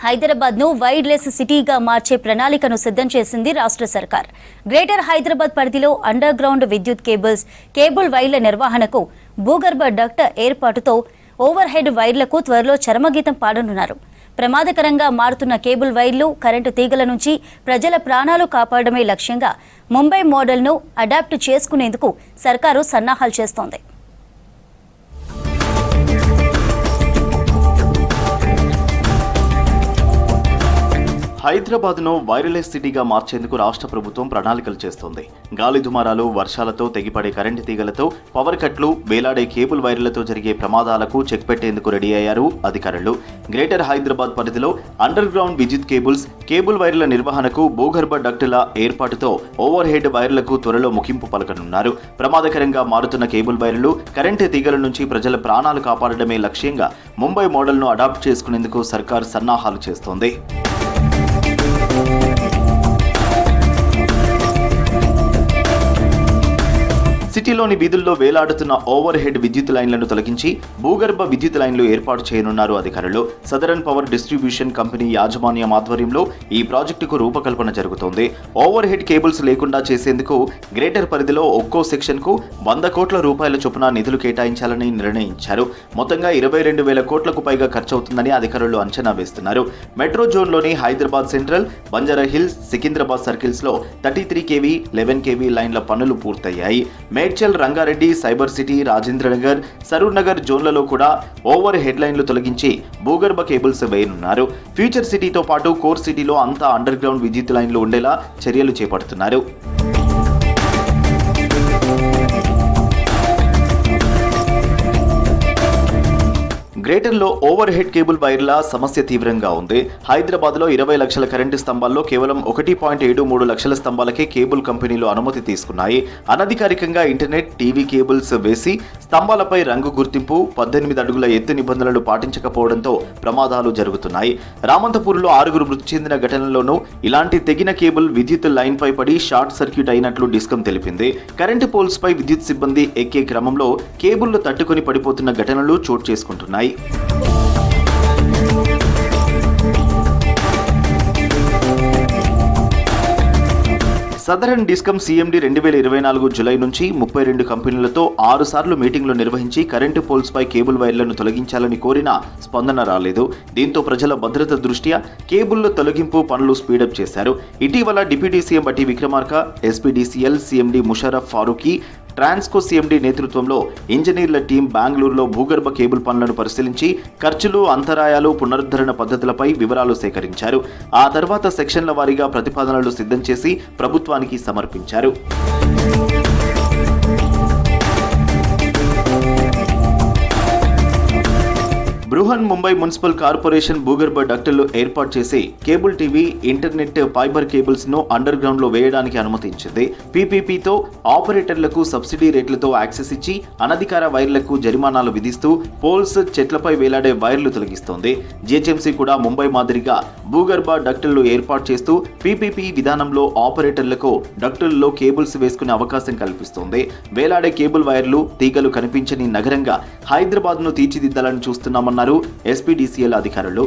హైదరాబాద్ను వైర్లెస్ సిటీగా మార్చే ప్రణాళికను సిద్ధం చేసింది రాష్ట్ర సర్కార్. గ్రేటర్ హైదరాబాద్ పరిధిలో అండర్ గ్రౌండ్ విద్యుత్ కేబుల్ వైర్ల నిర్వహణకు భూగర్భ డక్ట్ ఏర్పాటుతో ఓవర్ హెడ్ వైర్లకు త్వరలో చరమగీతం పాడనున్నారు. ప్రమాదకరంగా మారుతున్న కేబుల్ వైర్లు, కరెంటు తీగల నుంచి ప్రజల ప్రాణాలు కాపాడమే లక్ష్యంగా ముంబై మోడల్ను అడాప్ట్ చేసుకునేందుకు సర్కారు సన్నాహాలు చేస్తోంది. హైదరాబాద్ను వైర్లెస్ సిటీగా మార్చేందుకు రాష్ట్ర ప్రభుత్వం ప్రణాళికలు చేస్తోంది. గాలి దుమారాలు, వర్షాలతో తెగిపడే కరెంటు తీగలతో, పవర్ కట్లు, వేలాడే కేబుల్ వైర్లతో జరిగే ప్రమాదాలకు చెక్ పెట్టేందుకు రెడీ అయ్యారు అధికారులు. గ్రేటర్ హైదరాబాద్ పరిధిలో అండర్ గ్రౌండ్ విద్యుత్ కేబుల్ వైర్ల నిర్వహణకు భూగర్భ డక్టుల ఏర్పాటుతో ఓవర్ హెడ్ వైర్లకు త్వరలో ముగింపు పలకనున్నారు. ప్రమాదకరంగా మారుతున్న కేబుల్ వైర్లు, కరెంటు తీగల నుంచి ప్రజల ప్రాణాలు కాపాడడమే లక్ష్యంగా ముంబై మోడల్ను అడాప్ట్ చేసుకునేందుకు సర్కార్ సన్నాహాలు చేస్తోంది. సిటీలోని వీధుల్లో వేలాడుతున్న ఓవర్ హెడ్ విద్యుత్ లైన్లను తొలగించి భూగర్భ విద్యుత్ లైన్లు ఏర్పాటు చేయనున్నారు అధికారులు. సదరన్ పవర్ డిస్ట్రిబ్యూషన్ కంపెనీ యాజమాన్యం ఆధ్వర్యంలో ఈ ప్రాజెక్టుకు రూపకల్పన జరుగుతోంది. ఓవర్ హెడ్ కేబుల్స్ లేకుండా చేసేందుకు గ్రేటర్ పరిధిలో ఒక్కో సెక్షన్కు 100 కోట్ల రూపాయల చొప్పున నిధులు కేటాయించాలని నిర్ణయించారు. మొత్తంగా 22,000 కోట్లకు పైగా ఖర్చవుతుందని అధికారులు అంచనా వేస్తున్నారు. మెట్రో జోన్లోని హైదరాబాద్ సెంట్రల్, బంజారా హిల్స్, సికింద్రాబాద్ సర్కిల్స్ లో 33 kV, 11 kV లైన్ల పనులు పూర్తయ్యాయి. మేడ్చల్, రంగారెడ్డి, సైబర్ సిటీ, రాజేంద్రనగర్, సరూర్ నగర్ జోన్లలో కూడా ఓవర్ హెడ్ లైన్లు తొలగించి భూగర్భ కేబుల్స్ వేయనున్నారు. ఫ్యూచర్ సిటీతో పాటు కోర్ సిటీలో అంతా అండర్ గ్రౌండ్ విద్యుత్ లైన్లు ఉండేలా చర్యలు చేపడుతున్నారు. గ్రేటర్లో ఓవర్ హెడ్ కేబుల్ వైర్ల సమస్య తీవ్రంగా ఉంది. హైదరాబాద్లో 20 లక్షల కరెంటు స్తంభాల్లో కేవలం 1.73 లక్షల స్తంభాలకే కేబుల్ కంపెనీలు అనుమతి తీసుకున్నాయి. అనధికారికంగా ఇంటర్నెట్, టీవీ కేబుల్స్ వేసి స్తంభాలపై రంగు గుర్తింపు, 18 అడుగుల ఎత్తు నిబంధనలు పాటించకపోవడంతో ప్రమాదాలు జరుగుతున్నాయి. రామంతపూర్లో 6 మృతి చెందిన ఘటనలోనూ ఇలాంటి తెగిన కేబుల్ విద్యుత్ లైన్ పై పడి షార్ట్ సర్క్యూట్ అయినట్లు డిస్కం తెలిపింది. కరెంటు పోల్స్ పై విద్యుత్ సిబ్బంది ఎక్కే క్రమంలో కేబుల్లు తట్టుకొని పడిపోతున్న ఘటనలు చోటు చేసుకుంటున్నాయి. సదరన్ డిస్కమ్ సిఎండి 2024 జులై నుంచి 32 కంపెనీలతో 6 సార్లు మీటింగ్లు నిర్వహించి కరెంటు పోల్స్ పై కేబుల్ వైర్లను తొలగించాలని కోరినా స్పందన రాలేదు. దీంతో ప్రజల భద్రత దృష్ట్యా కేబుళ్ల తొలగింపు పనులు స్పీడప్ చేశారు. ఇటీవల deputy CM Bhatti Vikramarka, SPDCL CMD Musharraf Farooqui, Transco CMD నేతృత్వంలో ఇంజనీర్ల టీం బెంగళూరులో భూగర్భ కేబుల్ పనులను పరిశీలించి ఖర్చులు, అంతరాయాలు, పునరుద్ధరణ పద్ధతులపై వివరాలు సేకరించారు. ఆ తర్వాత సెక్షన్ల వారీగా ప్రతిపాదనలు సిద్ధం చేసి ప్రభుత్వానికి సమర్పించారు. బృహన్ ముంబై మున్సిపల్ కార్పొరేషన్ భూగర్భ డక్టులు ఏర్పాటు చేసి cable TV, internet, fibre cables ను అండర్ గ్రౌండ్ లో వేయడానికి అనుమతించింది. పీపీపీతో ఆపరేటర్లకు సబ్సిడీ రేట్లతో యాక్సెస్ ఇచ్చి అనధికార వైర్లకు జరిమానాలు విధిస్తూ పోల్స్, చెట్లపై వేలాడే వైర్లు తొలగిస్తోంది. జీహెచ్ఎంసీ కూడా ముంబై మాదిరిగా భూగర్భ డక్టులు ఏర్పాటు చేస్తూ పీపీపీ విధానంలో ఆపరేటర్లకు డక్టుల్లో కేబుల్స్ వేసుకునే అవకాశం కల్పిస్తోంది. వేలాడే కేబుల్ వైర్లు, తీగలు కనిపించని నగరంగా హైదరాబాద్ ను తీర్చిదిద్దాలని చూస్తున్నామన్నారు ఎస్పీడీసీఎల్ అధికారులు.